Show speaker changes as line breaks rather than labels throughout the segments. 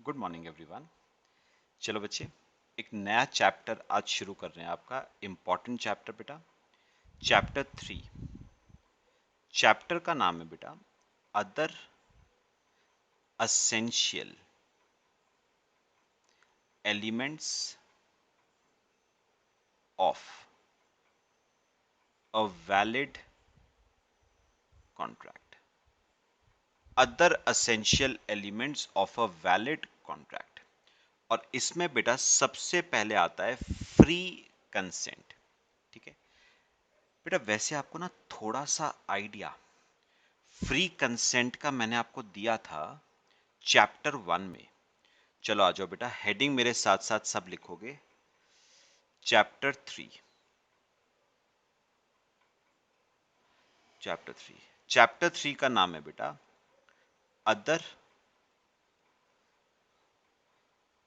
Good morning everyone. चलो बच्चे, एक नया चैप्टर आज शुरू कर रहे हैं, आपका इम्पॉर्टेंट चैप्टर बेटा, चैप्टर 3। चैप्टर का नाम है बेटा other essential elements of a valid contract. Other essential elements of a valid contract. और इसमें बेटा सबसे पहले आता है फ्री कंसेंट। ठीक है बेटा, वैसे आपको ना थोड़ा सा आइडिया फ्री कंसेंट का मैंने आपको दिया था चैप्टर 1 में। चलो आ जाओ बेटा, हेडिंग मेरे साथ साथ सब लिखोगे। चैप्टर 3, चैप्टर 3 का नाम है बेटा other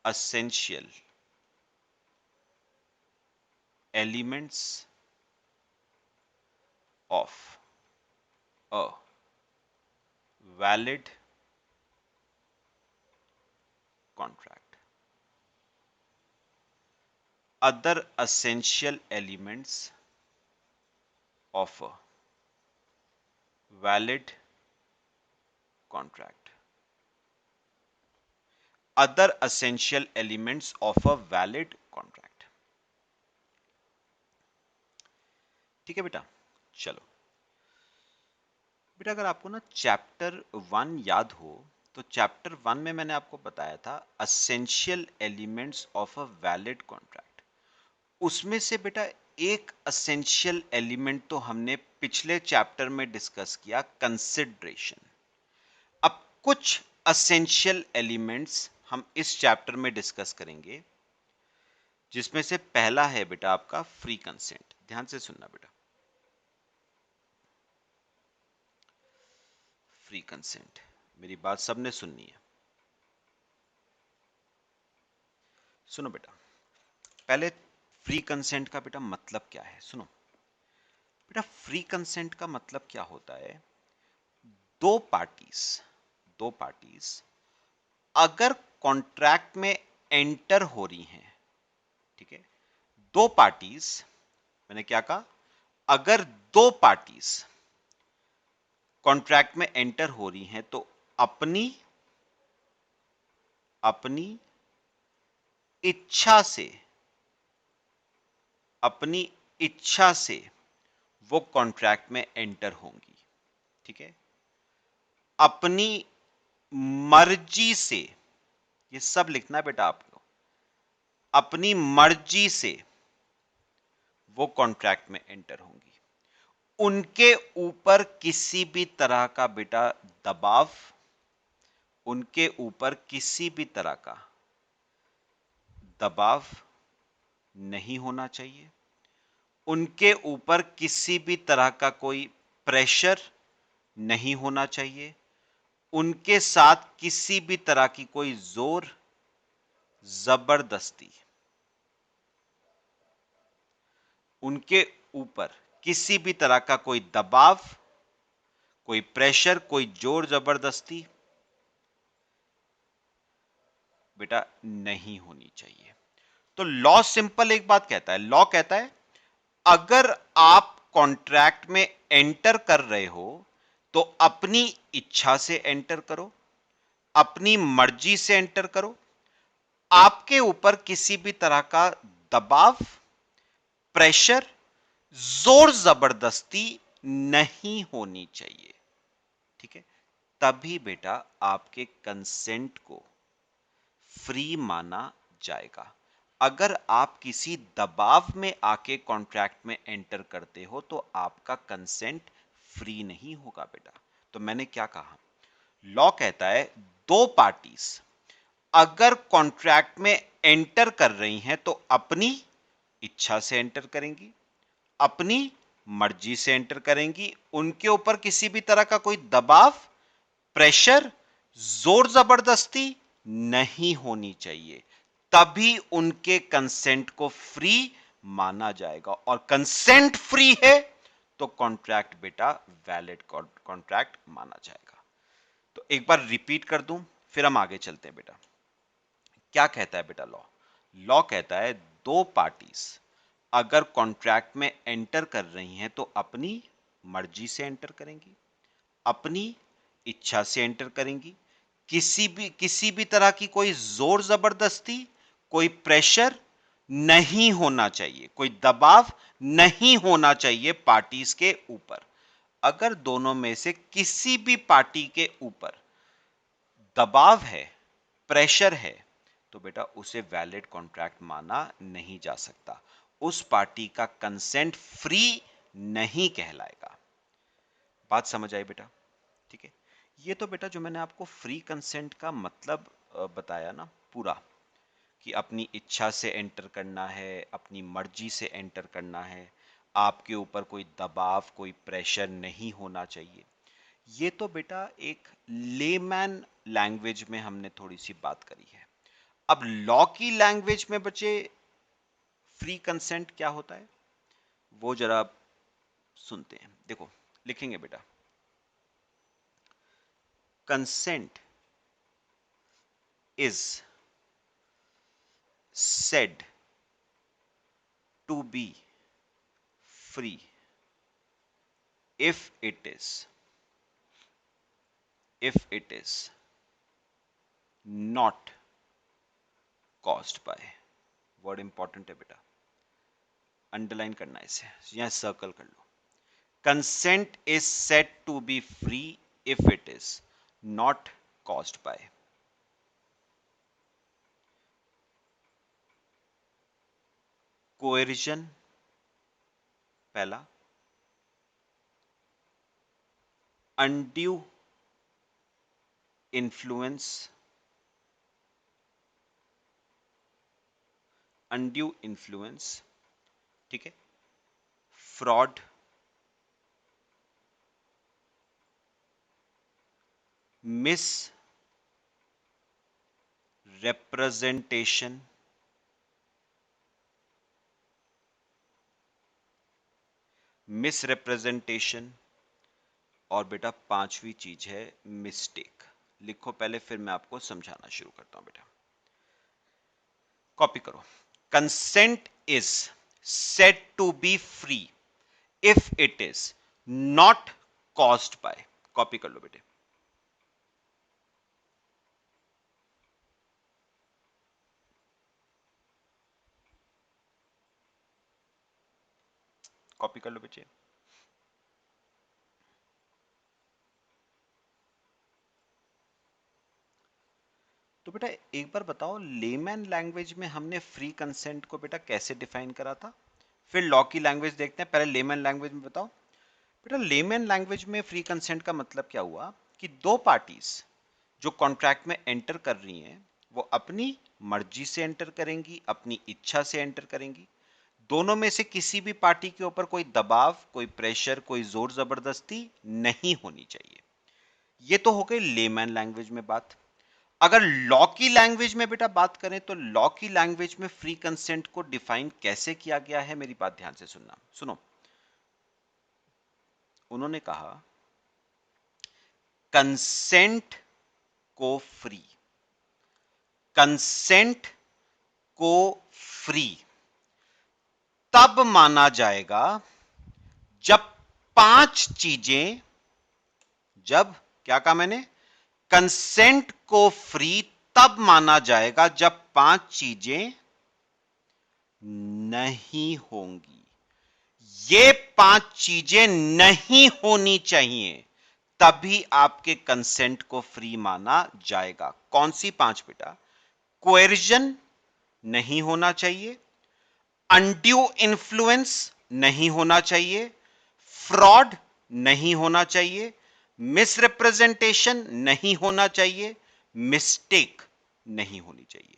essential elements of a valid contract. Other essential elements of a valid contract. Other essential elements of a valid contract. ठीक है बेटा। चलो बेटा, अगर आपको ना चैप्टर 1 याद हो तो चैप्टर 1 में मैंने आपको बताया था essential elements of a valid contract. उसमें से बेटा एक असेंशियल एलिमेंट तो हमने पिछले चैप्टर में डिस्कस किया, कंसिडरेशन। अब कुछ असेंशियल एलिमेंट्स हम इस चैप्टर में डिस्कस करेंगे, जिसमें से पहला है बेटा आपका फ्री कंसेंट। ध्यान से सुनना बेटा, फ्री कंसेंट। मेरी बात सबने सुननी है। सुनो बेटा, पहले फ्री कंसेंट का बेटा मतलब क्या है सुनो। बेटा फ्री कंसेंट का मतलब क्या होता है, दो पार्टीज अगर कॉन्ट्रैक्ट में एंटर हो रही हैं, ठीक है, दो पार्टीज, मैंने क्या कहा, अगर दो पार्टीज कॉन्ट्रैक्ट में एंटर हो रही हैं तो अपनी अपनी इच्छा से अपनी इच्छा से वो कॉन्ट्रैक्ट में एंटर होंगी। ठीक है, अपनी मर्जी से, ये सब लिखना बेटा आपको, अपनी मर्जी से वो कॉन्ट्रैक्ट में एंटर होंगी। उनके ऊपर किसी भी तरह का बेटा दबाव, उनके ऊपर किसी भी तरह का दबाव नहीं होना चाहिए, उनके ऊपर किसी भी तरह का कोई प्रेशर नहीं होना चाहिए, उनके साथ किसी भी तरह की कोई जोर जबरदस्ती, उनके ऊपर किसी भी तरह का कोई दबाव, कोई प्रेशर, कोई जोर जबरदस्ती बेटा नहीं होनी चाहिए। तो लॉ सिंपल एक बात कहता है, लॉ कहता है अगर आप कॉन्ट्रैक्ट में एंटर कर रहे हो तो अपनी इच्छा से एंटर करो, अपनी मर्जी से एंटर करो। आपके ऊपर किसी भी तरह का दबाव, प्रेशर, जोर जबरदस्ती नहीं होनी चाहिए। ठीक है, तभी बेटा आपके कंसेंट को फ्री माना जाएगा। अगर आप किसी दबाव में आके कॉन्ट्रैक्ट में एंटर करते हो तो आपका कंसेंट फ्री नहीं होगा बेटा। तो मैंने क्या कहा, लॉ कहता है दो पार्टीज अगर कॉन्ट्रैक्ट में एंटर कर रही हैं तो अपनी इच्छा से एंटर करेंगी, अपनी मर्जी से एंटर करेंगी, उनके ऊपर किसी भी तरह का कोई दबाव, प्रेशर, जोर जबरदस्ती नहीं होनी चाहिए, तभी उनके कंसेंट को फ्री माना जाएगा। और कंसेंट फ्री है तो कॉन्ट्रैक्ट बेटा वैलिड कॉन्ट्रैक्ट माना जाएगा। तो एक बार रिपीट कर दूं, फिर हम आगे चलते हैं बेटा। क्या कहता है बेटा लॉ? लॉ कहता है दो पार्टीज अगर कॉन्ट्रैक्ट में एंटर कर रही हैं तो अपनी मर्जी से एंटर करेंगी, अपनी इच्छा से एंटर करेंगी। किसी भी तरह की कोई जोर जबरदस्ती, कोई प्रेशर नहीं होना चाहिए, कोई दबाव नहीं होना चाहिए पार्टीज के ऊपर। अगर दोनों में से किसी भी पार्टी के ऊपर दबाव है, प्रेशर है, तो बेटा उसे वैलिड कॉन्ट्रैक्ट माना नहीं जा सकता, उस पार्टी का कंसेंट फ्री नहीं कहलाएगा। बात समझ आई बेटा? ठीक है, ये तो बेटा जो मैंने आपको फ्री कंसेंट का मतलब बताया ना पूरा, कि अपनी इच्छा से एंटर करना है, अपनी मर्जी से एंटर करना है, आपके ऊपर कोई दबाव, कोई प्रेशर नहीं होना चाहिए। ये तो बेटा एक लेमैन लैंग्वेज में हमने थोड़ी सी बात करी है। अब लॉ की लैंग्वेज में बच्चे फ्री कंसेंट क्या होता है वो जरा सुनते हैं। देखो लिखेंगे बेटा, consent is said to be free if it is not caused by, word important है बेटा, अंडरलाइन करना है इसे, यहां सर्कल कर लो। Consent is said to be free if it is not caused by coercion, पहला, अनड्यू इन्फ्लुएंस, अनड्यू इन्फ्लुएंस, ठीक है, फ्रॉड, मिस representation, मिसरिप्रेजेंटेशन, और बेटा पांचवी चीज है मिस्टेक। लिखो पहले, फिर मैं आपको समझाना शुरू करता हूं बेटा। कॉपी करो। Consent is said to be free if it is not caused by, copy कर लो बेटे, कॉपी कर लो बच्चे। तो बेटा एक बार बताओ, लेमैन लैंग्वेज में हमने फ्री कंसेंट को बेटा कैसे डिफाइन करा था, फिर लॉ की लैंग्वेज देखते हैं। पहले लेमैन लैंग्वेज में बताओ बेटा। लेमैन लैंग्वेज में फ्री कंसेंट का मतलब क्या हुआ कि दो पार्टीज जो कॉन्ट्रैक्ट में एंटर कर रही हैं वो अपनी मर्जी से एंटर करेंगी, अपनी इच्छा से एंटर करेंगी। दोनों में से किसी भी पार्टी के ऊपर कोई दबाव, कोई प्रेशर, कोई जोर जबरदस्ती नहीं होनी चाहिए। ये तो हो गई लेमैन लैंग्वेज में बात। अगर लॉ की लैंग्वेज में बेटा बात करें तो लॉ की लैंग्वेज में फ्री कंसेंट को डिफाइन कैसे किया गया है, मेरी बात ध्यान से सुनना, सुनो। उन्होंने कहा कंसेंट को फ्री, कंसेंट को फ्री तब माना जाएगा जब पांच चीजें, जब, क्या कहा मैंने, कंसेंट को फ्री तब माना जाएगा जब पांच चीजें नहीं होंगी। ये पांच चीजें नहीं होनी चाहिए, तभी आपके कंसेंट को फ्री माना जाएगा। कौन सी पांच बेटा? कोएर्जन नहीं होना चाहिए, अनड्यू इन्फ्लुएंस नहीं होना चाहिए, फ्रॉड नहीं होना चाहिए, मिसरिप्रेजेंटेशन नहीं होना चाहिए, मिस्टेक नहीं होनी चाहिए।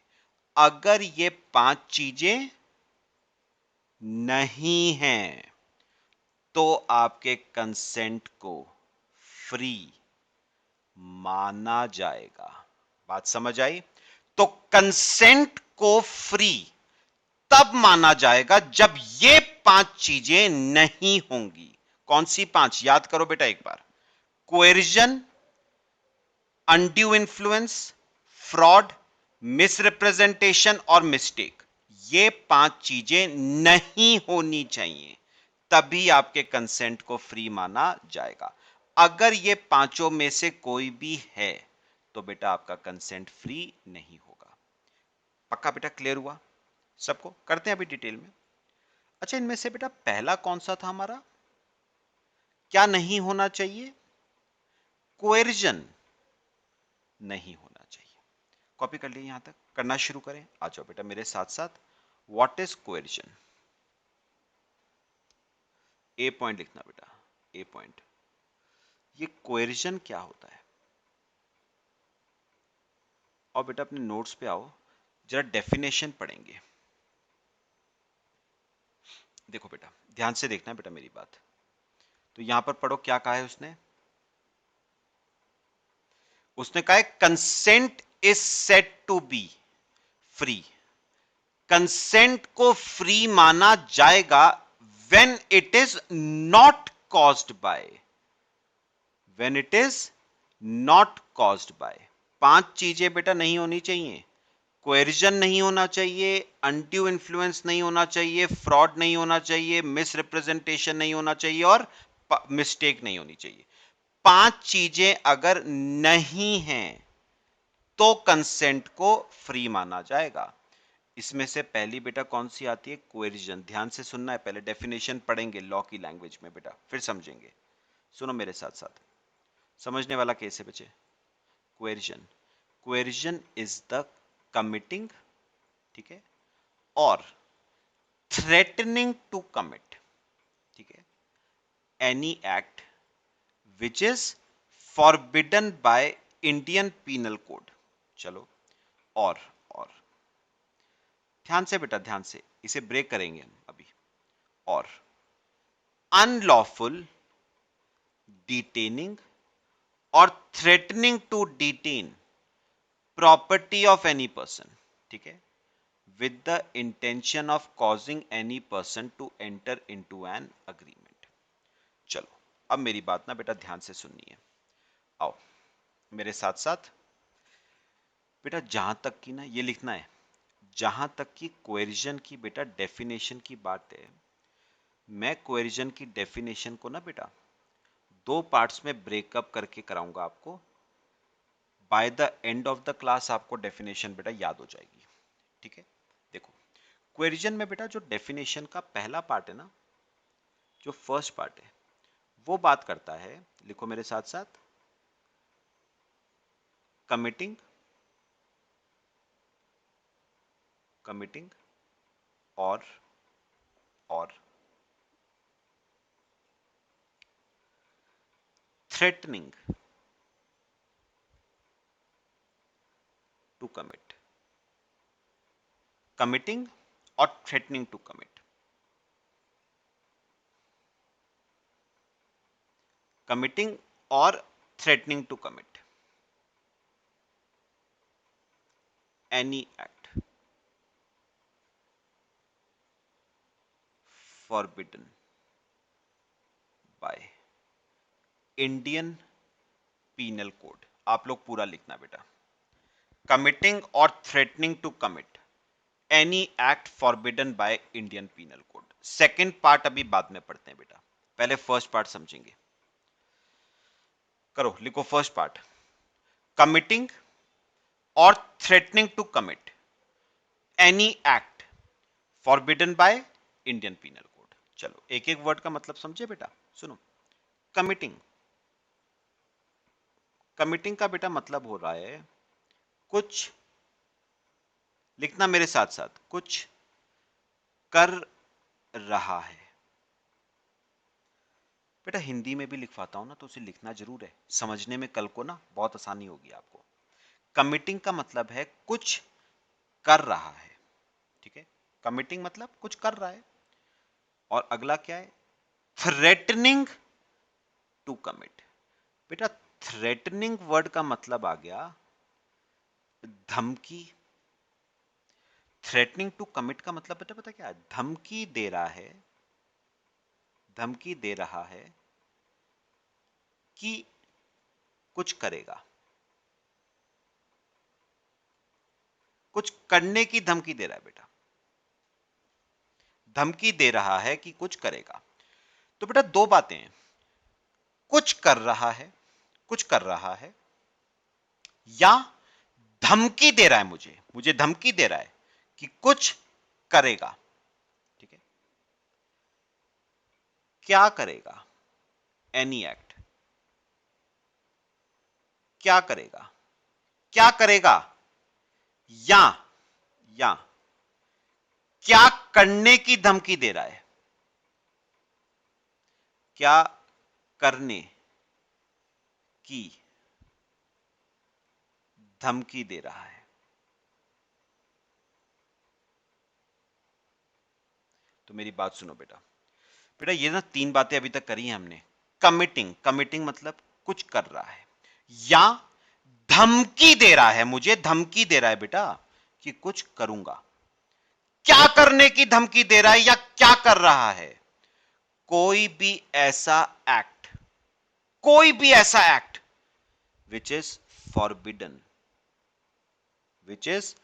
अगर ये पांच चीजें नहीं हैं तो आपके कंसेंट को फ्री माना जाएगा। बात समझ आई? तो कंसेंट को फ्री तब माना जाएगा जब ये पांच चीजें नहीं होंगी। कौन सी पांच? याद करो बेटा एक बार। कोएर्जन, अनड्यू इन्फ्लुएंस, फ्रॉड, मिसरिप्रेजेंटेशन और मिस्टेक, ये 5 चीजें नहीं होनी चाहिए, तभी आपके कंसेंट को फ्री माना जाएगा। अगर ये पांचों में से कोई भी है तो बेटा आपका कंसेंट फ्री नहीं होगा। पक्का बेटा, क्लियर हुआ सबको? करते हैं अभी डिटेल में। अच्छा, इनमें से बेटा पहला कौन सा था हमारा? क्या नहीं होना चाहिए? कोएर्जन नहीं होना चाहिए। कॉपी कर लिए? यहां तक करना शुरू करें। आ जाओ बेटा मेरे साथ साथ। What is coercion? A point लिखना बेटा, ए पॉइंट। ये कोएर्जन क्या होता है? और बेटा अपने नोट्स पे आओ, जरा डेफिनेशन पढ़ेंगे। देखो बेटा, ध्यान से देखना बेटा मेरी बात। तो यहां पर पढ़ो, क्या कहा है उसने? उसने कहा है consent is said to be free. Consent को फ्री माना जाएगा when it is not caused by, when it is not caused by. 5 चीजें बेटा नहीं होनी चाहिए। कोएर्जन नहीं होना चाहिए, अनड्यू इन्फ्लुएंस नहीं होना चाहिए, फ्रॉड नहीं होना चाहिए, मिस रिप्रेजेंटेशन नहीं होना चाहिए और मिस्टेक नहीं होनी चाहिए। 5 चीजें अगर नहीं हैं तो कंसेंट को फ्री माना जाएगा। इसमें से पहली बेटा कौन सी आती है? कोएर्जन। ध्यान से सुनना है, पहले डेफिनेशन पढ़ेंगे लॉ की लैंग्वेज में बेटा, फिर समझेंगे। सुनो मेरे साथ साथ, समझने वाला केस है बच्चे। Coercion, coercion is the committing, ठीक है, और थ्रेटनिंग टू कमिट, ठीक है, any act which is forbidden by Indian penal code. चलो, और ध्यान से बेटा, ध्यान से, इसे ब्रेक करेंगे हम अभी। और अनलॉफुल डिटेनिंग और threatening to detain property of any person, ठीक है, with the intention of causing any person to enter into an agreement। चलो, अब मेरी बात ना बेटा ध्यान से सुननी है। आओ मेरे साथ साथ बेटा, जहां तक की ना ये लिखना है, जहां तक की कोएर्जन की बेटा डेफिनेशन की बात है, मैं कोएर्जन की डेफिनेशन को ना बेटा 2 पार्ट्स में ब्रेकअप करके कराऊंगा आपको। By the end of the class आपको डेफिनेशन बेटा याद हो जाएगी, ठीक है। देखो, कोएर्जन में बेटा जो डेफिनेशन का पहला पार्ट है ना, जो फर्स्ट पार्ट है, वो बात करता है, लिखो मेरे साथ साथ, कमिटिंग, कमिटिंग और थ्रेटनिंग टू कमिट, कमिटिंग और थ्रेटनिंग टू कमिट, कमिटिंग और threatening to commit any act forbidden by Indian penal code. आप लोग पूरा लिखना बेटा, कमिटिंग और threatening to commit any act forbidden by Indian penal code. Second part अभी बाद में पढ़ते हैं बेटा, पहले फर्स्ट पार्ट समझेंगे। करो, लिखो फर्स्ट पार्ट, कमिटिंग और threatening to commit any act forbidden by Indian penal code. चलो, एक एक वर्ड का मतलब समझे बेटा। सुनो, कमिटिंग, कमिटिंग का बेटा मतलब हो रहा है कुछ, लिखना मेरे साथ साथ, कुछ कर रहा है। बेटा हिंदी में भी लिखवाता हूं ना, तो उसे लिखना जरूर है, समझने में कल को ना बहुत आसानी होगी आपको। कमिटिंग का मतलब है कुछ कर रहा है, ठीक है, कमिटिंग मतलब कुछ कर रहा है। और अगला क्या है? Threatening to commit. बेटा थ्रेटनिंग वर्ड का मतलब आ गया धमकी। थ्रेटनिंग टू कमिट का मतलब बेटा पता क्या है? धमकी दे रहा है, धमकी दे रहा है कि कुछ करेगा। कुछ करने की धमकी दे रहा है बेटा, धमकी दे रहा है कि कुछ करेगा। तो बेटा दो बातें हैं, कुछ कर रहा है, कुछ कर रहा है, या धमकी दे रहा है, मुझे धमकी दे रहा है कि कुछ करेगा। ठीक है, क्या करेगा? Any act. क्या करेगा? क्या करेगा? या या क्या करने की धमकी दे रहा है? क्या करने की धमकी दे रहा है? तो मेरी बात सुनो बेटा, बेटा ये ना तीन बातें अभी तक करी हैं हमने। कमिटिंग, कमिटिंग मतलब कुछ कर रहा है, या धमकी दे रहा है, मुझे धमकी दे रहा है बेटा कि कुछ करूंगा। क्या करने की धमकी दे रहा है या क्या कर रहा है? कोई भी ऐसा एक्ट, कोई भी ऐसा act which is forbidden, which is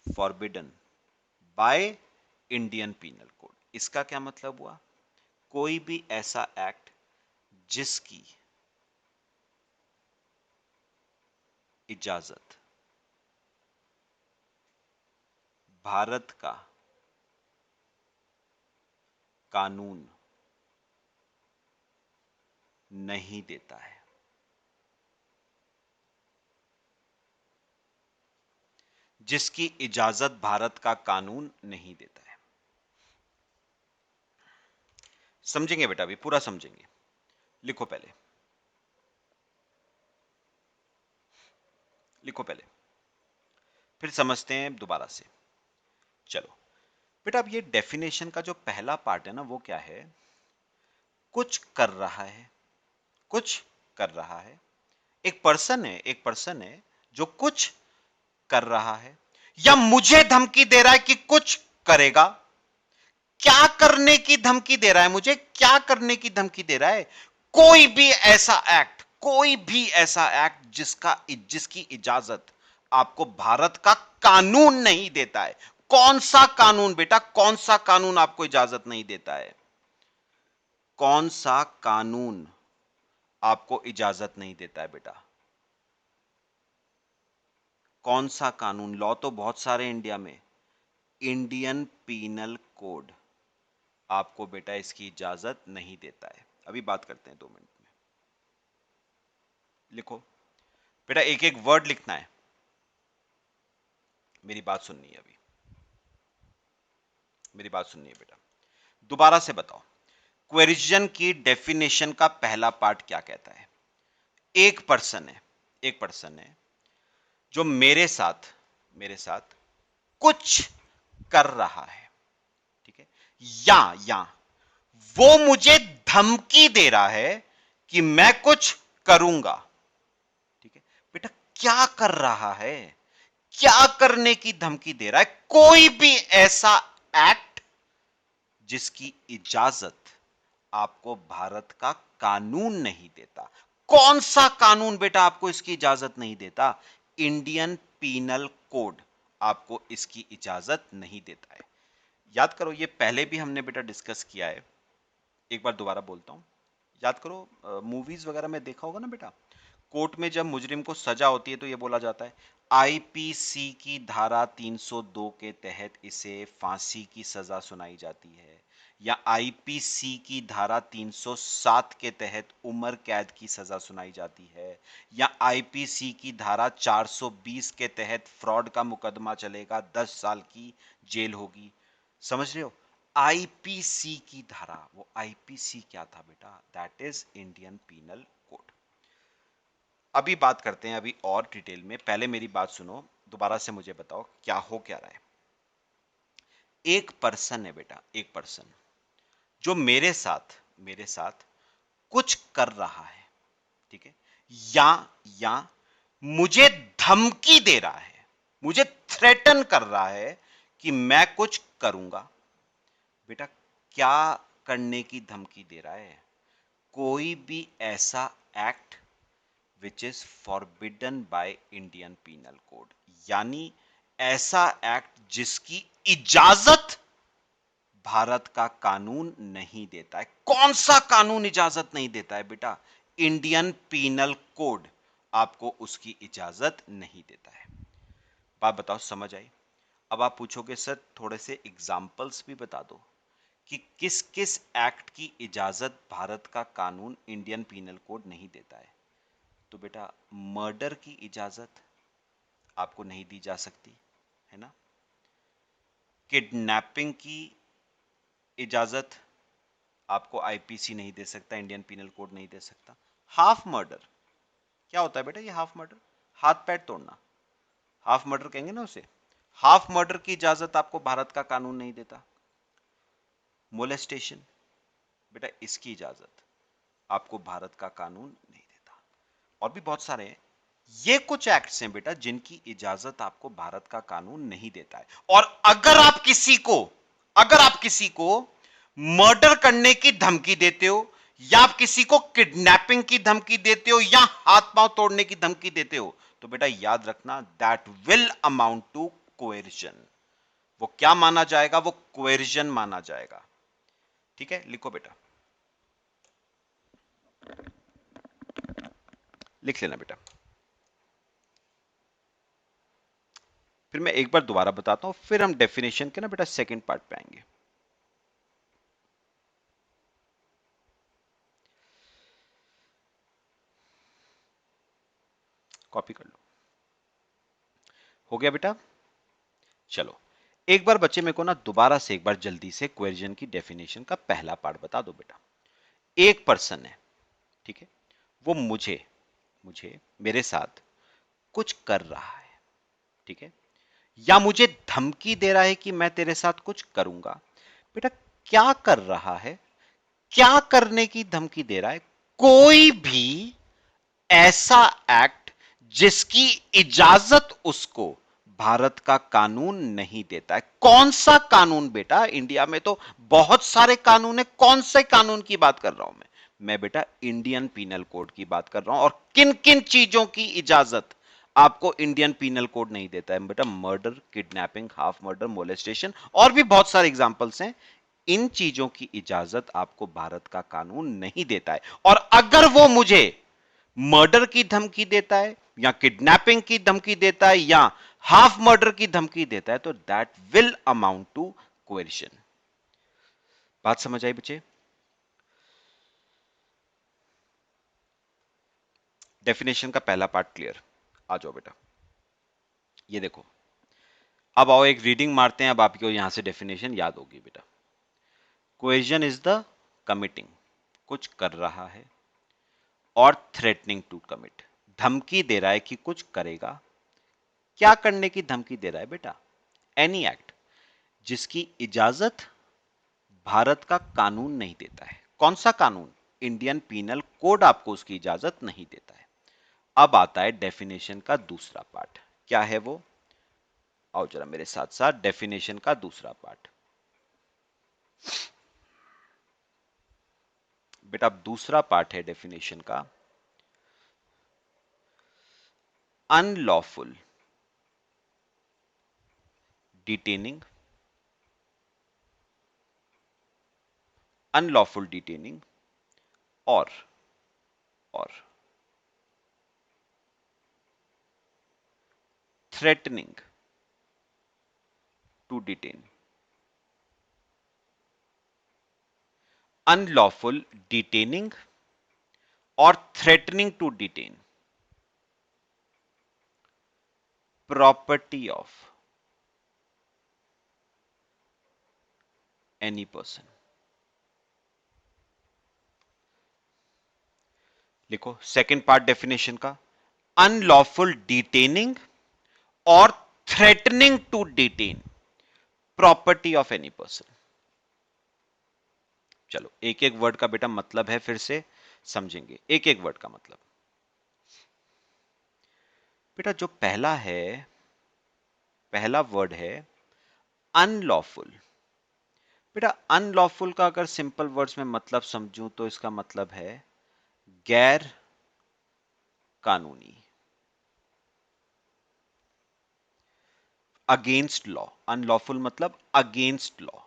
forbidden by Indian penal code. इसका क्या मतलब हुआ? कोई भी ऐसा एक्ट जिसकी इजाजत भारत का कानून नहीं देता है, जिसकी इजाजत भारत का कानून नहीं देता है। समझेंगे बेटा, अभी पूरा समझेंगे। लिखो पहले, लिखो पहले, फिर समझते हैं दोबारा से। चलो बेटा, अब ये डेफिनेशन का जो पहला पार्ट है ना, वो क्या है? कुछ कर रहा है, कुछ कर रहा है। एक पर्सन है, एक पर्सन है जो कुछ कर रहा है या मुझे धमकी दे रहा है कि कुछ करेगा। क्या करने की धमकी दे रहा है? मुझे क्या करने की धमकी दे रहा है? कोई भी ऐसा एक्ट, कोई भी ऐसा एक्ट जिसकी इजाजत आपको भारत का कानून नहीं देता है। कौन सा कानून बेटा, कौन सा कानून आपको इजाजत नहीं देता है? कौन सा कानून आपको इजाजत नहीं देता है बेटा? कौन सा कानून? लॉ तो बहुत सारे इंडिया में। इंडियन पीनल कोड आपको बेटा इसकी इजाजत नहीं देता है। अभी बात करते हैं 2 मिनट में। लिखो बेटा, एक एक वर्ड लिखना है, मेरी बात सुननी है अभी, मेरी बात सुननी है बेटा। दोबारा से बताओ, क्वेरिजन की डेफिनेशन का पहला पार्ट क्या कहता है? एक पर्सन है, एक पर्सन है जो मेरे साथ कुछ कर रहा है। ठीक है, या वो मुझे धमकी दे रहा है कि मैं कुछ करूंगा। ठीक है बेटा, क्या कर रहा है? क्या करने की धमकी दे रहा है? कोई भी ऐसा एक्ट जिसकी इजाजत आपको भारत का कानून नहीं देता। कौन सा कानून बेटा आपको इसकी इजाजत नहीं देता? इंडियन पीनल कोड आपको इसकी इजाजत नहीं देता है। याद करो, ये पहले भी हमने बेटा डिस्कस किया है। एक बार दोबारा बोलता हूं, याद करो, मूवीज वगैरह में देखा होगा ना बेटा, कोर्ट में जब मुजरिम को सजा होती है तो ये बोला जाता है आईपीसी की धारा 302 के तहत इसे फांसी की सजा सुनाई जाती है, या आईपीसी की धारा 307 के तहत उम्र कैद की सजा सुनाई जाती है, या आईपीसी की धारा 420 के तहत फ्रॉड का मुकदमा चलेगा, 10 साल की जेल होगी। समझ रहे हो? आईपीसी की धारा, वो आईपीसी क्या था बेटा? That is Indian penal code. अभी बात करते हैं अभी और डिटेल में, पहले मेरी बात सुनो, दोबारा से मुझे बताओ क्या हो क्या रहा है। एक पर्सन है बेटा, एक पर्सन जो मेरे साथ कुछ कर रहा है। ठीक है, या मुझे धमकी दे रहा है, मुझे थ्रेटन कर रहा है कि मैं कुछ करूंगा। बेटा क्या करने की धमकी दे रहा है? कोई भी ऐसा act which is forbidden by Indian penal code, यानी ऐसा एक्ट जिसकी इजाजत भारत का कानून नहीं देता है। कौन सा कानून इजाजत नहीं देता है बेटा? इंडियन पीनल कोड आपको उसकी इजाजत नहीं देता है। बात बताओ, समझ आई? अब आप पूछोगे सर थोड़े से एग्जाम्पल्स भी बता दो कि किस किस एक्ट की इजाजत भारत का कानून इंडियन पीनल कोड नहीं देता है। तो बेटा मर्डर की इजाजत आपको नहीं दी जा सकती है ना। किडनैपिंग की इजाजत आपको आईपीसी नहीं दे सकता, इंडियन पीनल कोड नहीं दे सकता। हाफ मर्डर क्या होता है बेटा? ये हाफ मर्डर हाथ पैर तोड़ना, हाफ मर्डर कहेंगे ना उसे। हाफ मर्डर की इजाजत आपको भारत का कानून नहीं देता। मोलेस्टेशन बेटा इसकी इजाजत आपको भारत का कानून नहीं देता। और भी बहुत सारे हैं। ये कुछ एक्ट्स हैं बेटा जिनकी इजाजत आपको भारत का कानून नहीं देता है। और अगर आप किसी को मर्डर करने की धमकी देते हो, या आप किसी को किडनैपिंग की धमकी देते हो, या हाथ पांव तोड़ने की धमकी देते हो, तो बेटा याद रखना दैट विल अमाउंट टू कोएर्जन। वो क्या माना जाएगा? वो कोएर्जन माना जाएगा। ठीक है, लिखो बेटा, लिख लेना बेटा। फिर मैं एक बार दोबारा बताता हूं, फिर हम डेफिनेशन के ना बेटा सेकंड पार्ट पे आएंगे। कॉपी कर लो। हो गया बेटा? चलो एक बार बच्चे मेरे को ना दोबारा से एक बार जल्दी से क्वेश्चन की डेफिनेशन का पहला पार्ट बता दो बेटा। एक पर्सन है, ठीक है, वो मुझे मुझे मेरे साथ कुछ कर रहा है, ठीक है, या मुझे धमकी दे रहा है कि मैं तेरे साथ कुछ करूंगा। बेटा क्या कर रहा है, क्या करने की धमकी दे रहा है? कोई भी ऐसा एक्ट जिसकी इजाजत उसको भारत का कानून नहीं देता है। कौन सा कानून बेटा? इंडिया में तो बहुत सारे कानून है, कौन से कानून की बात कर रहा हूं मैं बेटा इंडियन पीनल कोड की बात कर रहा हूं। और किन किन चीजों की इजाजत आपको इंडियन पीनल कोड नहीं देता है बेटा? Murder, kidnapping, half murder, molestation, और भी बहुत सारे एग्जांपल्स हैं। इन चीजों की इजाजत आपको भारत का कानून नहीं देता है। और अगर वो मुझे मर्डर की धमकी देता है, या किडनैपिंग की धमकी देता है, या हाफ मर्डर की धमकी देता है, तो दैट विल अमाउंट टू कोएर्शन। बात समझ आई बच्चे? डेफिनेशन का पहला पार्ट क्लियर। आ जाओ बेटा, ये देखो। अब आओ एक रीडिंग मारते हैं, अब आपको यहां से डेफिनेशन याद होगी बेटा। कोएर्जन इज द कमिटिंग, कुछ कर रहा है, और थ्रेटनिंग टू कमिट, धमकी दे रहा है कि कुछ करेगा। क्या करने की धमकी दे रहा है बेटा? एनी एक्ट जिसकी इजाजत भारत का कानून नहीं देता है। कौन सा कानून? इंडियन पीनल कोड आपको उसकी इजाजत नहीं देता है। अब आता है डेफिनेशन का दूसरा पार्ट। क्या है वो? आओ जरा मेरे साथ साथ, डेफिनेशन का दूसरा पार्ट। बेटा दूसरा पार्ट है डेफिनेशन का अनलॉफुल डिटेनिंग, अनलॉफुल डिटेनिंग, और और threatening to detain. Unlawful detaining और threatening to detain property of any person. लिखो सेकंड पार्ट डेफिनेशन का, अनलॉफुल डिटेनिंग और threatening to detain property of any person. चलो एक एक वर्ड का बेटा मतलब है, फिर से समझेंगे एक एक वर्ड का मतलब। बेटा जो पहला है, पहला वर्ड है अनलॉफुल। बेटा अनलॉफुल का अगर सिंपल वर्ड्स में मतलब समझूं तो इसका मतलब है गैर कानूनी। अगेंस्ट लॉ, अनलॉफुल मतलब अगेंस्ट लॉ,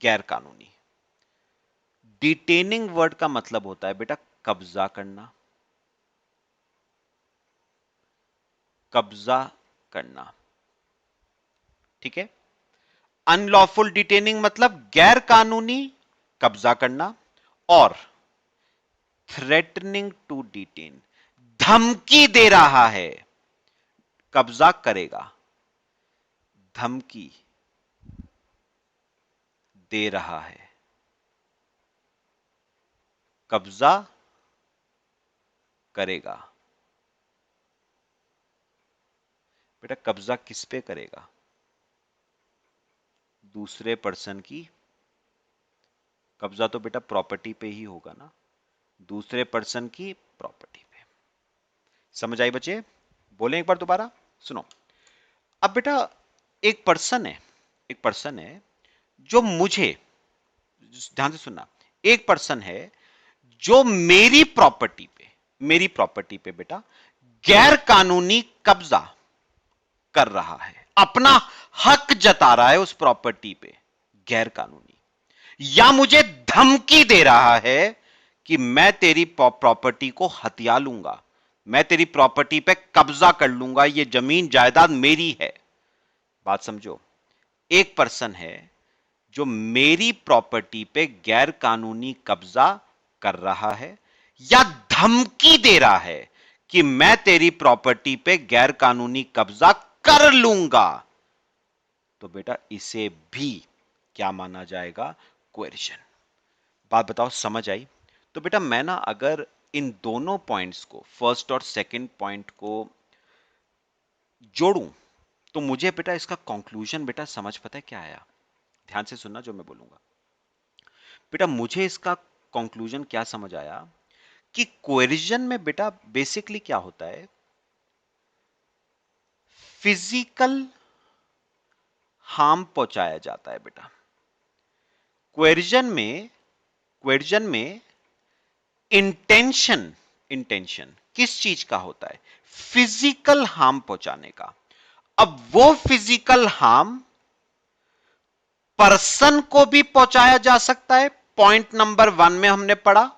गैर कानूनी। डिटेनिंग वर्ड का मतलब होता है बेटा कब्जा करना, कब्जा करना, ठीक है। अनलॉफुल डिटेनिंग मतलब गैर कानूनी कब्जा करना, और थ्रेटनिंग टू डिटेन, धमकी दे रहा है, कब्जा करेगा, धमकी दे रहा है, कब्जा करेगा। बेटा कब्जा किस पे करेगा? दूसरे पर्सन की, कब्जा तो बेटा प्रॉपर्टी पे ही होगा ना, दूसरे पर्सन की प्रॉपर्टी पे। समझ आई बच्चे? बोले एक बार दोबारा, सुनो। अब बेटा एक पर्सन है, एक पर्सन है जो मुझे, ध्यान से सुनना, एक पर्सन है जो मेरी प्रॉपर्टी पे, मेरी प्रॉपर्टी पे बेटा गैर कानूनी कब्जा कर रहा है, अपना हक जता रहा है उस प्रॉपर्टी पे गैर कानूनी, या मुझे धमकी दे रहा है कि मैं तेरी प्रॉपर्टी को हथिया लूंगा, मैं तेरी प्रॉपर्टी पे कब्जा कर लूंगा, ये जमीन जायदाद मेरी है। बात समझो, एक पर्सन है जो मेरी प्रॉपर्टी पे गैर कानूनी कब्जा कर रहा है या धमकी दे रहा है कि मैं तेरी प्रॉपर्टी पे गैर कानूनी कब्जा कर लूंगा, तो बेटा इसे भी क्या माना जाएगा? कोएर्शन। बात बताओ समझ आई? तो बेटा मैं ना अगर इन दोनों पॉइंट्स को, फर्स्ट और सेकंड पॉइंट को जोड़ूं, तो मुझे बेटा इसका कंक्लूजन बेटा समझ पता है क्या आया? ध्यान से सुनना जो मैं बोलूंगा बेटा, मुझे इसका कंक्लूजन क्या समझ आया कि कोएर्जन में बेटा बेसिकली क्या होता है, फिजिकल हार्म पहुंचाया जाता है बेटा। क्वेर्जन में इंटेंशन, इंटेंशन किस चीज का होता है? फिजिकल हार्म पहुंचाने का। अब वो फिजिकल हार्म पर्सन को भी पहुंचाया जा सकता है, पॉइंट नंबर 1 में हमने पढ़ा,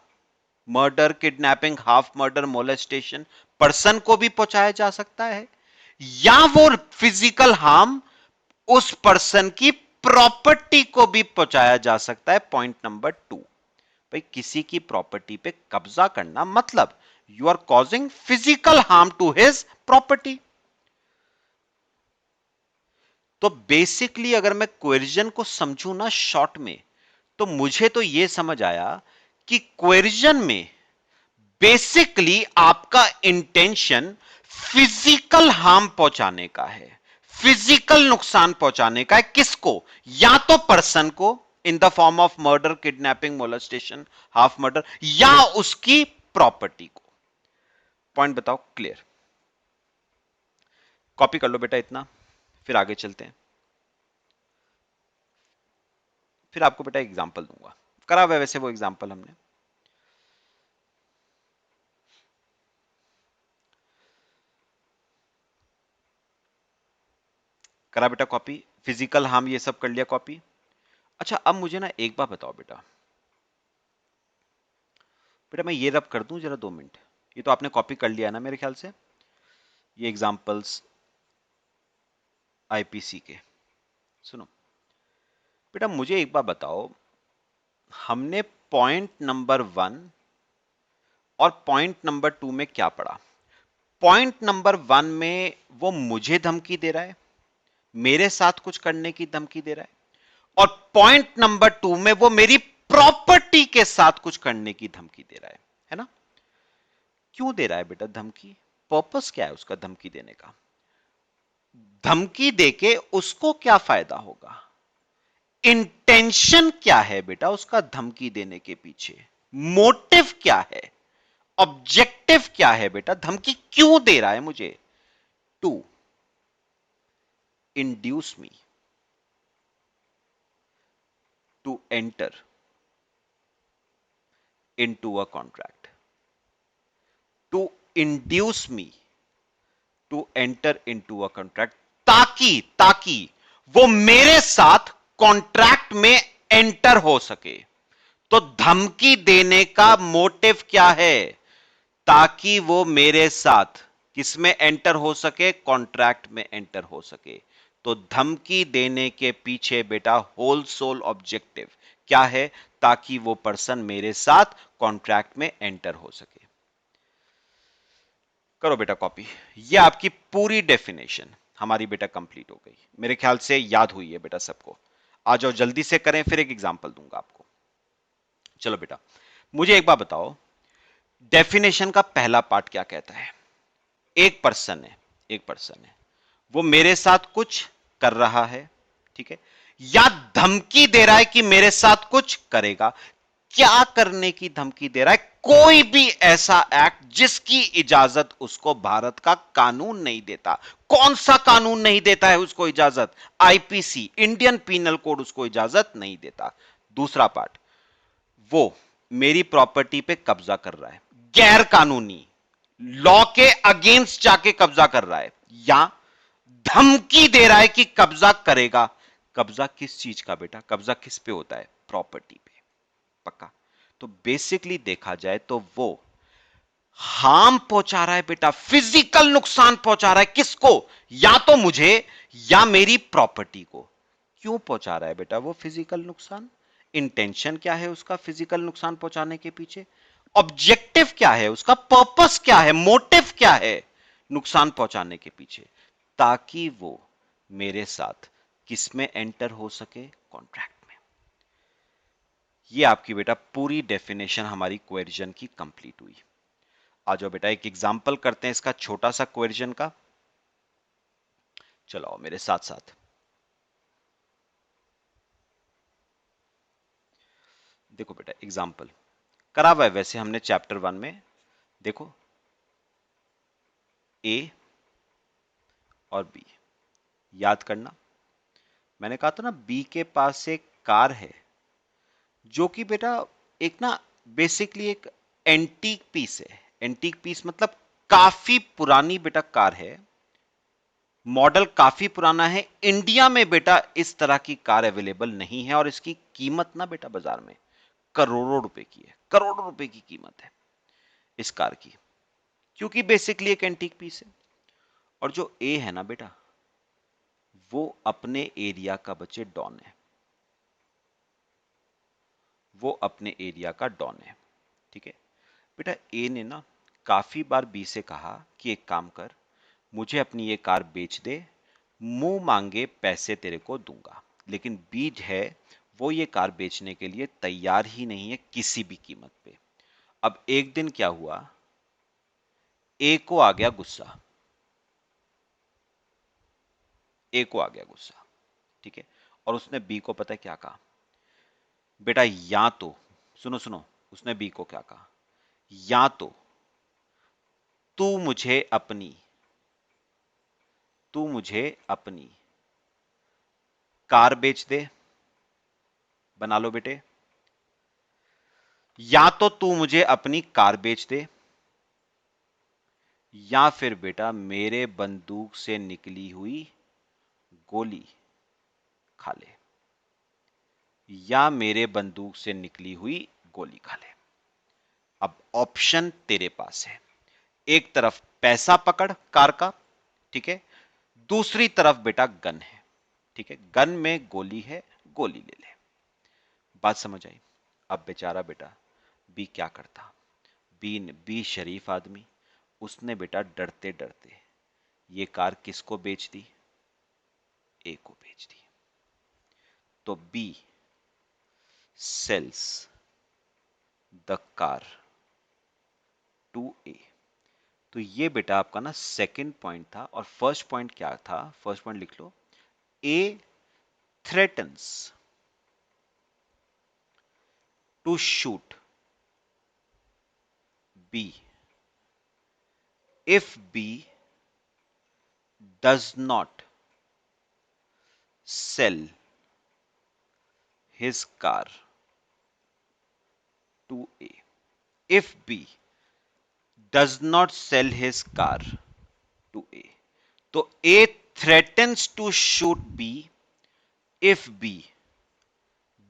murder, kidnapping, half murder, molestation, person को भी पहुंचाया जा सकता है, या वो फिजिकल हार्म उस पर्सन की प्रॉपर्टी को भी पहुंचाया जा सकता है, पॉइंट नंबर 2। भाई किसी की प्रॉपर्टी पे कब्जा करना मतलब you are causing physical harm to his property. तो बेसिकली अगर मैं क्वेर्जन को समझू ना शॉर्ट में, तो मुझे तो यह समझ आया कि क्वेर्जन में बेसिकली आपका इंटेंशन फिजिकल हार्म पहुंचाने का है, फिजिकल नुकसान पहुंचाने का है। किसको? या तो पर्सन को in the form of murder, kidnapping, molestation, half murder, या उसकी प्रॉपर्टी को। पॉइंट बताओ क्लियर? कॉपी कर लो बेटा इतना, फिर आगे चलते हैं। फिर आपको बेटा एग्जांपल दूंगा, करा हुआ वैसे वो एग्जांपल हमने। करा बेटा कॉपी, फिजिकल हार्म ये सब कर लिया कॉपी। अच्छा अब मुझे ना एक बात बताओ बेटा, बेटा मैं ये रब कर दूं जरा 2 मिनट, ये तो आपने कॉपी कर लिया ना मेरे ख्याल से, ये एग्जांपल्स आईपीसी के। सुनो बेटा मुझे एक बात बताओ, हमने पॉइंट नंबर 1 और पॉइंट नंबर 2 में क्या पढ़ा? पॉइंट नंबर 1 में वो मुझे धमकी दे रहा है, मेरे साथ कुछ करने की धमकी दे रहा है, और पॉइंट नंबर 2 में वो मेरी प्रॉपर्टी के साथ कुछ करने की धमकी दे रहा है ना? क्यों दे रहा है बेटा धमकी? पर्पस क्या है उसका धमकी देने का? धमकी देके उसको क्या फायदा होगा? इंटेंशन क्या है बेटा उसका धमकी देने के पीछे? मोटिव क्या है? ऑब्जेक्टिव क्या है बेटा? धमकी क्यों दे रहा है मुझे? To induce me to enter into a contract, to induce me to enter into a contract, ताकि ताकि वो मेरे साथ कॉन्ट्रैक्ट में एंटर हो सके। तो धमकी देने का मोटिव क्या है? ताकि वो मेरे साथ किसमें एंटर हो सके? कॉन्ट्रैक्ट में एंटर हो सके। तो धमकी देने के पीछे बेटा होल सोल ऑब्जेक्टिव क्या है? ताकि वो पर्सन मेरे साथ कॉन्ट्रैक्ट में एंटर हो सके। करो बेटा कॉपी। ये आपकी पूरी डेफिनेशन हमारी बेटा कंप्लीट हो गई, मेरे ख्याल से याद हुई है बेटा सबको। आ जाओ जल्दी से करें, फिर एक एग्जांपल दूंगा आपको। चलो बेटा मुझे एक बात बताओ, डेफिनेशन का पहला पार्ट क्या कहता है? एक पर्सन है, एक पर्सन है, वो मेरे साथ कुछ कर रहा है, ठीक है, या धमकी दे रहा है कि मेरे साथ कुछ करेगा। क्या करने की धमकी दे रहा है? कोई भी ऐसा एक्ट जिसकी इजाजत उसको भारत का कानून नहीं देता। कौन सा कानून नहीं देता है उसको इजाजत? आईपीसी, इंडियन पीनल कोड उसको इजाजत नहीं देता। दूसरा पार्ट, वो मेरी प्रॉपर्टी पे कब्जा कर रहा है, गैर कानूनी लॉ के अगेंस्ट जाके कब्जा कर रहा है, या धमकी दे रहा है कि कब्जा करेगा। कब्जा किस चीज का बेटा? कब्जा किस पे होता है? प्रॉपर्टी पे। पक्का? तो बेसिकली देखा जाए तो वो हार्म पहुंचा रहा है बेटा, फिजिकल नुकसान पहुंचा रहा है। किसको? या तो मुझे या मेरी प्रॉपर्टी को। क्यों पहुंचा रहा है बेटा वो फिजिकल नुकसान? इंटेंशन क्या है उसका फिजिकल नुकसान पहुंचाने के पीछे? ऑब्जेक्टिव क्या है उसका? पर्पस क्या है? मोटिव क्या है नुकसान पहुंचाने के पीछे? ताकि वो मेरे साथ किसमें एंटर हो सके? कॉन्ट्रैक्ट में। ये आपकी बेटा पूरी डेफिनेशन हमारी क्वेश्चन की कंप्लीट हुई। आ जाओ बेटा एक एग्जाम्पल करते हैं इसका छोटा सा क्वेश्चन का। चलो आओ मेरे साथ साथ। देखो बेटा एग्जाम्पल करा हुआ है वैसे हमने चैप्टर 1 में। देखो ए और बी, याद करना मैंने कहा था ना बी के पास एक कार है जो कि बेटा एक ना बेसिकली एक एंटीक पीस है। एंटीक पीस मतलब काफी पुरानी बेटा कार है, मॉडल काफी पुराना है। इंडिया में बेटा इस तरह की कार अवेलेबल नहीं है और इसकी कीमत ना बेटा बाजार में करोड़ों रुपए की है, करोड़ों रुपए की कीमत है इस कार की, क्योंकि बेसिकली एक एंटीक पीस है। और जो ए है ना बेटा वो अपने एरिया का बच्चे डॉन है, वो अपने एरिया का डॉन है, ठीक है। बेटा ए ने ना काफी बार बी से कहा कि एक काम कर, मुझे अपनी ये कार बेच दे, मुंह मांगे पैसे तेरे को दूंगा। लेकिन बी है वो ये कार बेचने के लिए तैयार ही नहीं है किसी भी कीमत पे। अब एक दिन क्या हुआ, ए को आ गया गुस्सा, ए को आ गया गुस्सा, ठीक है। और उसने बी को पता है क्या कहा? बेटा या तो सुनो सुनो, उसने बी को क्या कहा? या तो तू मुझे अपनी तू मुझे अपनी कार बेच दे, बना लो बेटे, या तो तू मुझे अपनी कार बेच दे, या फिर बेटा मेरे बंदूक से निकली हुई गोली खा ले, या मेरे बंदूक से निकली हुई गोली खा ले। अब ऑप्शन तेरे पास है, एक तरफ पैसा पकड़ कार का, ठीक है, दूसरी तरफ बेटा गन है, ठीक है, गन में गोली है, गोली ले ले। बात समझ आई? अब बेचारा बेटा बी क्या करता? बी शरीफ आदमी, उसने बेटा डरते डरते ये कार किसको बेच दी? ए को बेच दी। तो B sells the car to A. तो ये बेटा आपका ना सेकंड पॉइंट था, और फर्स्ट पॉइंट क्या था? फर्स्ट पॉइंट लिख लो, A threatens to shoot B if B does not sell his car to A. If B does not sell his car to A, तो A threatens to shoot B if B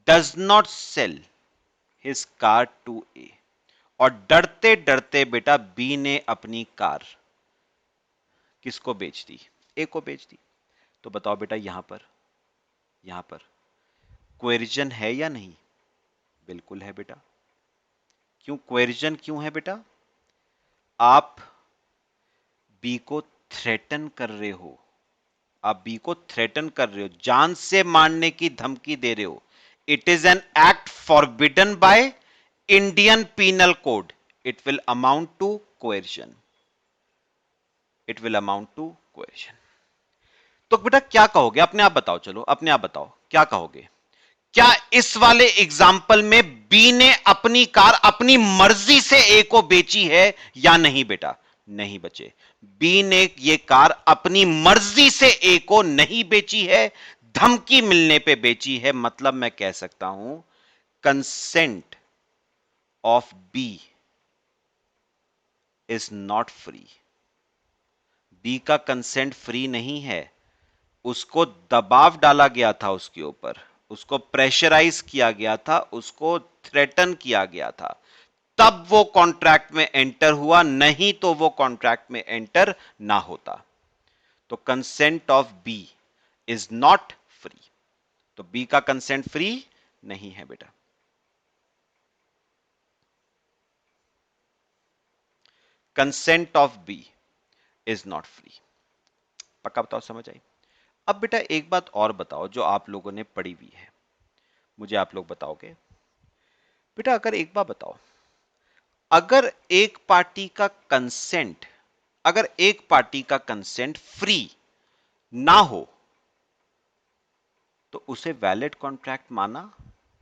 does not sell his car to A। और डरते डरते बेटा B ने अपनी car किसको बेच दी? ए को बेच दी। तो बताओ बेटा यहां पर क्वेरिजन है या नहीं? बिल्कुल है बेटा। क्यों क्वेरिजन क्यों है बेटा? आप बी को थ्रेटन कर रहे हो, आप बी को थ्रेटन कर रहे हो, जान से मारने की धमकी दे रहे हो। It is an act forbidden by Indian penal code. It will amount to coercion. It will amount to coercion. तो बेटा क्या कहोगे? अपने आप बताओ, चलो अपने आप बताओ क्या कहोगे। क्या इस वाले एग्जाम्पल में बी ने अपनी कार अपनी मर्जी से ए को बेची है या नहीं बेटा? नहीं बचे। बी ने ये कार अपनी मर्जी से ए को नहीं बेची है, धमकी मिलने पे बेची है। मतलब मैं कह सकता हूं consent of B is not free. B का कंसेंट फ्री नहीं है। उसको दबाव डाला गया था उसके ऊपर, उसको प्रेशराइज किया गया था, उसको थ्रेटन किया गया था, तब वो कॉन्ट्रैक्ट में एंटर हुआ, नहीं तो वो कॉन्ट्रैक्ट में एंटर ना होता। तो consent of B is not free. तो बी का कंसेंट फ्री नहीं है बेटा। Consent of B is not free. पक्का बताओ, समझ आई? अब बेटा एक बात और बताओ जो आप लोगों ने पढ़ी हुई है, मुझे आप लोग बताओगे बेटा? अगर एक बात बताओ, अगर एक पार्टी का कंसेंट अगर एक पार्टी का कंसेंट फ्री ना हो तो उसे वैलिड कॉन्ट्रैक्ट माना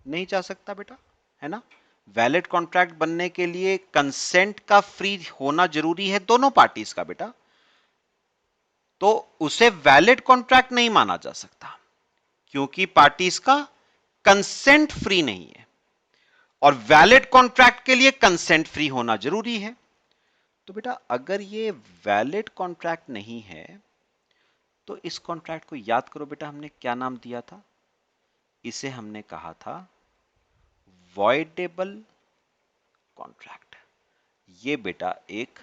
नहीं जा सकता बेटा, है ना? वैलिड कॉन्ट्रैक्ट बनने के लिए कंसेंट का फ्री होना जरूरी है, दोनों पार्टीज का बेटा। तो उसे वैलिड कॉन्ट्रैक्ट नहीं माना जा सकता क्योंकि पार्टीज का कंसेंट फ्री नहीं है, और वैलिड कॉन्ट्रैक्ट के लिए कंसेंट फ्री होना जरूरी है। तो बेटा अगर ये वैलिड कॉन्ट्रैक्ट नहीं है तो इस कॉन्ट्रैक्ट को याद करो बेटा, हमने क्या नाम दिया था? इसे हमने कहा था वॉइडेबल कॉन्ट्रैक्ट। ये बेटा एक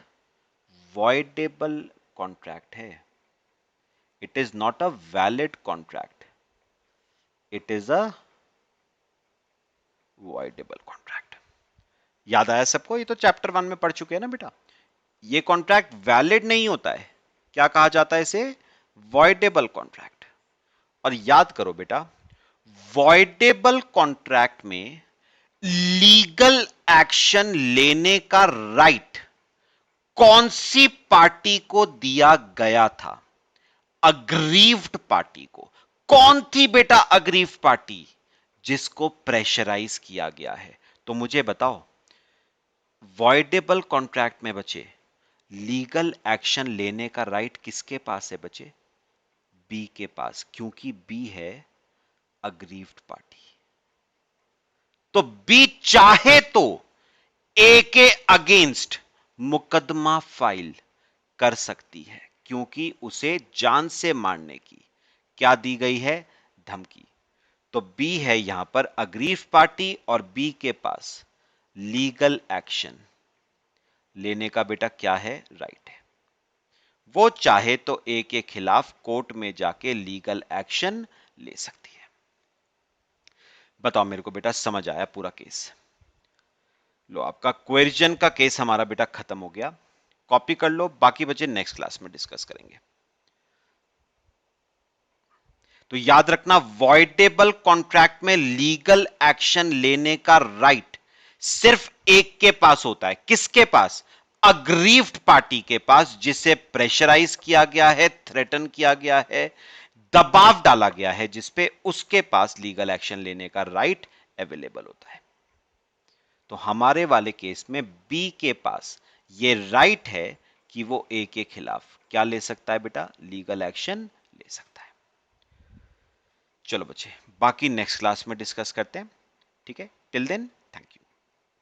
वॉइडेबल कॉन्ट्रैक्ट है। It is not a valid contract, it is a voidable contract. याद आया सबको? ये तो चैप्टर 1 में पढ़ चुके हैं ना बेटा। ये कॉन्ट्रैक्ट वैलिड नहीं होता है, क्या कहा जाता है इसे? Voidable contract. और याद करो बेटा, वॉइडेबल कॉन्ट्रैक्ट में लीगल एक्शन लेने का राइट कौन सी पार्टी को दिया गया था? अग्रीव्ड पार्टी को। कौन थी बेटा अग्रीव्ड पार्टी? जिसको प्रेशराइज किया गया है। तो मुझे बताओ, वॉइडेबल कॉन्ट्रैक्ट में बचे लीगल एक्शन लेने का राइट किसके पास है बचे? बी के पास, क्योंकि बी है अग्रीव्ड पार्टी। तो बी चाहे तो ए के अगेंस्ट मुकदमा फाइल कर सकती है क्योंकि उसे जान से मारने की क्या दी गई है? धमकी। तो बी है यहां पर अग्रीव्ड पार्टी और बी के पास लीगल एक्शन लेने का बेटा क्या है? राइट है। वो चाहे तो ए के खिलाफ कोर्ट में जाके लीगल एक्शन ले सकती है। बताओ मेरे को बेटा, समझ आया पूरा केस? लो, आपका क्वेश्चन का केस हमारा बेटा खत्म हो गया। कॉपी कर लो, बाकी बचे नेक्स्ट क्लास में डिस्कस करेंगे। तो याद रखना, वॉइडेबल कॉन्ट्रैक्ट में लीगल एक्शन लेने का राइट सिर्फ एक के पास होता है। किसके पास? अग्रीव्ड पार्टी के पास, जिसे प्रेशराइज किया गया है, थ्रेटन किया गया है, दबाव डाला गया है, जिसपे उसके पास लीगल एक्शन लेने का राइट अवेलेबल होता है। तो हमारे वाले केस में बी के पास ये राइट है कि वो ए के खिलाफ क्या ले सकता है बेटा? लीगल एक्शन ले सकता है। चलो बच्चे, बाकी नेक्स्ट क्लास में डिस्कस करते हैं, ठीक है? Till then